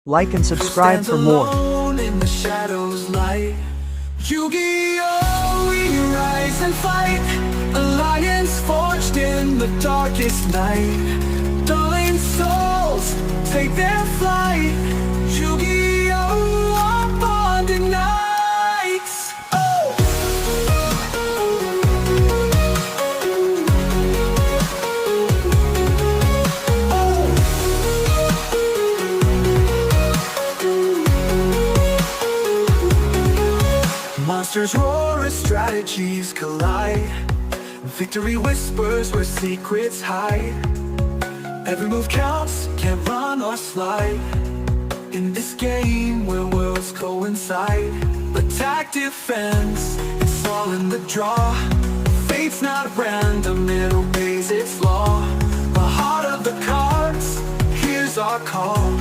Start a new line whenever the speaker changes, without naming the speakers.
Like and
Who
subscribe
stands
for more.
alone in the shadows light? Yu-Gi-Oh! We rise and fight, alliance forged in the darkest night. Dulling souls take their flight. Yu-Gi-Oh! Our bond ignites. Oh! Monsters roar as strategies collide. Victory whispers where secrets hide. Every move counts, can't run or slide. In this game where worlds coincide. Attack, defense, it's all in the draw. Fate's not random, it obeys its law. The heart of the cards, here's our call.